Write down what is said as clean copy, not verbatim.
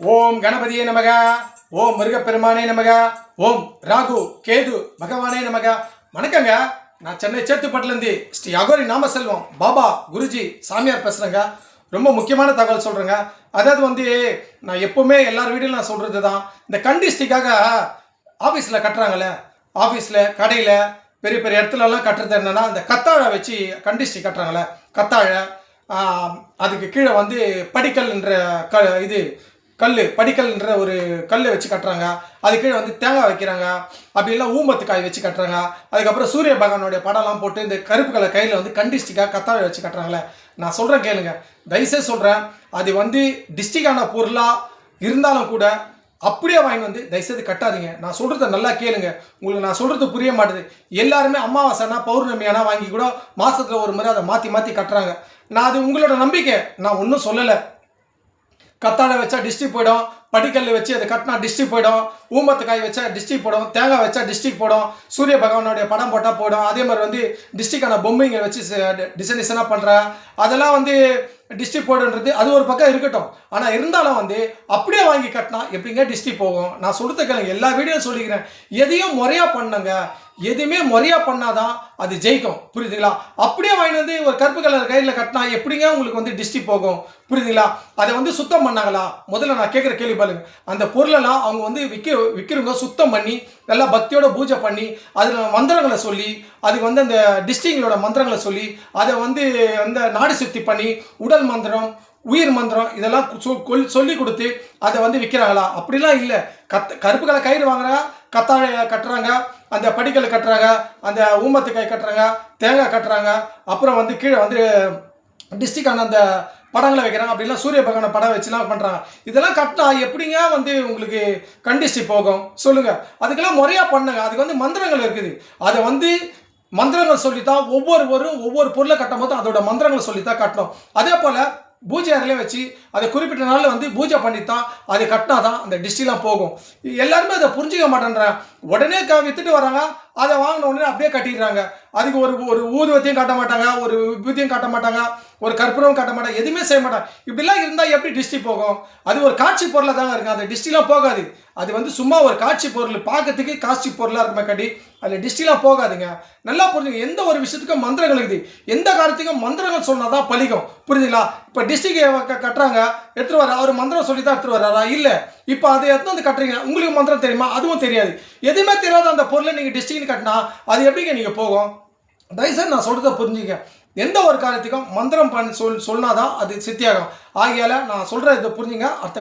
ஓம் கணபதியே நமக. ஓம் முருகப்பெருமானே நமக. ஓம் ராகு கேது பகவானே நமக. வணக்கங்க. நான் சென்னை சேத்துப்பட்டிலேருந்து ஸ்ரீ அகோரி நாமசெல்வம் பாபா குருஜி சாமியார் பேசுகிறேங்க. ரொம்ப முக்கியமான தகவல் சொல்கிறேங்க. அதாவது நான் எப்போவுமே எல்லார் வீடியோவில் நான் சொல்கிறது தான், இந்த கண்டிஸ்டிக்காக ஆஃபீஸில் கட்டுறாங்களே, ஆஃபீஸில் கடையில் பெரிய பெரிய இடத்துலலாம் கட்டுறது என்னென்னா, இந்த கத்தாழை வச்சு கண்டிஸ்டி கட்டுறாங்களே, கத்தாழை அதுக்கு கீழே படிக்கல்ன்ற படிக்கல்ன்ற ஒரு கல் வச்சு கட்டுறாங்க. அது கீழே தேங்காய் வைக்கிறாங்க. அப்படி இல்லை ஊமத்துக்காய் வச்சு கட்டுறாங்க. அதுக்கப்புறம் சூரிய பகவானுடைய படம்லாம் போட்டு இந்த கருப்பு கலர் கையில் கண்டிஸ்டிக்காக கத்தாழை வச்சு கட்டுறாங்களே. நான் சொல்கிறேன் கேளுங்க, தயவுசெய்து சொல்கிறேன், அது டிஸ்டிக்கான பொருளாக இருந்தாலும் கூட அப்படியே வாங்கி தயவுசெய்து கட்டாதீங்க. நான் சொல்கிறத நல்லா கேளுங்க. உங்களுக்கு நான் சொல்கிறது புரிய மாட்டுது. எல்லாருமே அமாவாசைனா பௌர்ணமியானா வாங்கி கூட மாதத்தில் ஒரு முறை அதை மாற்றி மாற்றி கட்டுறாங்க. நான் அது உங்களோட நம்பிக்கை, நான் ஒன்றும் சொல்லலை. கத்தாழை வச்சா டிஸ்ட்ரிக் போயிடும், படிக்கல் வச்சு அதை கட்டினா டிஸ்ட்ரிக் போயிடும், ஊமத்துக்காய் வச்சா டிஸ்ட்ரிக் போடும், தேங்காய் வச்சா டிஸ்ட்ரிக் போடும், சூரிய பகவானுடைய படம் போட்டால் போயிடும். அதே மாதிரி டிஸ்ட்ரிக்டான பொம்மைங்க வச்சு டிசைன் டிசைனாக பண்ணுற அதெல்லாம் டிஸ்ட்ரிக் போடுன்றது அது ஒரு பக்கம் இருக்கட்டும். ஆனால் இருந்தாலும் அப்படியே வாங்கி கட்டினா எப்படிங்க டிஸ்ட்ரிக் போகும்? நான் சொல்லிட்டு கேளுங்க, எல்லா வீடியோ சொல்லிக்கிறேன். எதையும் முறையாக பண்ணுங்க. எதுவுமே முறையாக பண்ணாதான் அது ஜெயிக்கும், புரியுதுங்களா? அப்படியே வாங்கி ஒரு கருப்பு கலர் கையில் கட்டினா எப்படிங்க உங்களுக்கு டிஸ்ட்ரிக் போகும், புரியுதுங்களா? அதை சுத்தம் பண்ணாங்களா? முதல்ல நான் கேட்குற கேள்வி பாருங்க. அந்த பொருளெல்லாம் அவங்க விற்கிறவங்க சுத்தம் பண்ணி நல்லா பக்தியோட பூஜை பண்ணி அதில் மந்திரங்களை சொல்லி அதுக்கு அந்த டிஸ்ட்ரிக்களோட மந்திரங்களை சொல்லி அதை அந்த நாடி சுத்தி பண்ணி உடல் மந்திரம் உயிர் மந்திரம் இதெல்லாம் சொல்லி கொடுத்து அதை விற்கிறாங்களா? அப்படிலாம் இல்லை. கருப்பு கலர் கயிறு வாங்குறாங்க, கத்தாழை கட்டுறாங்க, அந்த படிக்கல் கட்டுறாங்க, அந்த ஊமத்துக்காய் கட்டுறாங்க, தேங்காய் கட்டுறாங்க, அப்புறம் கீழே டிஸ்ட்ரிக்டான அந்த படங்களை வைக்கிறாங்க. அப்படிலாம் சூரிய பகவான படம் வச்சுலாம் பண்ணுறாங்க. இதெல்லாம் கட்டினா எப்படிங்க உங்களுக்கு கண்டிஸ்டி போகும் சொல்லுங்கள்? அதுக்கெல்லாம் முறையாக பண்ணுங்க. அதுக்கு மந்திரங்கள் இருக்குது. அதை மந்திரங்கள் சொல்லித்தான் ஒவ்வொரு பொருளை கட்டும் போது அதோட மந்திரங்களை சொல்லித்தான் கட்டணும். அதே போல் பூஜை அறையிலே வச்சு அதை குறிப்பிட்ட நாளில் பூஜை பண்ணித்தான் அதை கட்டினா தான் அந்த டிஸ்ட்ரிக்லாம் போகும். எல்லாருமே அதை புரிஞ்சிக்க மாட்டேன்றாங்க. உடனே விற்றுட்டு வராங்க, அதை வாங்கின உடனே அப்படியே கட்டிடுறாங்க. அதுக்கு ஒரு ஊதுவத்தையும் காட்ட மாட்டாங்க, ஒரு விபூதியும் காட்ட மாட்டாங்க, ஒரு கற்பூரமும் காட்ட மாட்டாங்க, எதுவுமே செய்ய மாட்டாங்க. இப்படிலாம் இருந்தால் எப்படி டிஸ்ட்ரிக் போகும்? அது ஒரு காட்சி பொருளாக தாங்க இருக்குது. அந்த டிஸ்ட்ரிக்லாம் போகாது. அது சும்மா ஒரு காட்சி பொருள், பார்க்கறதுக்கு காட்சி பொருளாக இருக்குமே கட்டி அதில் டிஸ்ட்ரிக்லாம் போகாதுங்க. நல்லா புரிஞ்சுங்க. எந்த ஒரு விஷயத்துக்கும் மந்திரங்கள் இருக்குது. எந்த காரியத்துக்கும் மந்திரங்கள் சொன்னால் தான் பலிக்கும், புரியுதுங்களா? இப்போ டிஸ்ட்ரிக் கட்டுறாங்க, எடுத்துகிட்டு வர அவர் மந்திரம் சொல்லி தான் எடுத்துகிட்டு வர்றாரா? இல்லை. இப்போ அதை எடுத்து கட்டுறீங்க, உங்களுக்கு மந்திரம் தெரியுமா? அதுவும் தெரியாது. எதுவுமே தெரியாத அந்த பொருளை நீங்கள் டிஸ்ட்ரிக்ட்னு கட்டினா அது எப்படிங்க நீங்கள் போகும்? தயவுசெய்து நான் சொல்கிறத புரிஞ்சுங்க. எந்த ஒரு காரியத்துக்கும் மந்திரம் சொன்னாதான் அது சித்தியாகும். ஆகையால் நான் சொல்கிற இதை புரிஞ்சுங்க.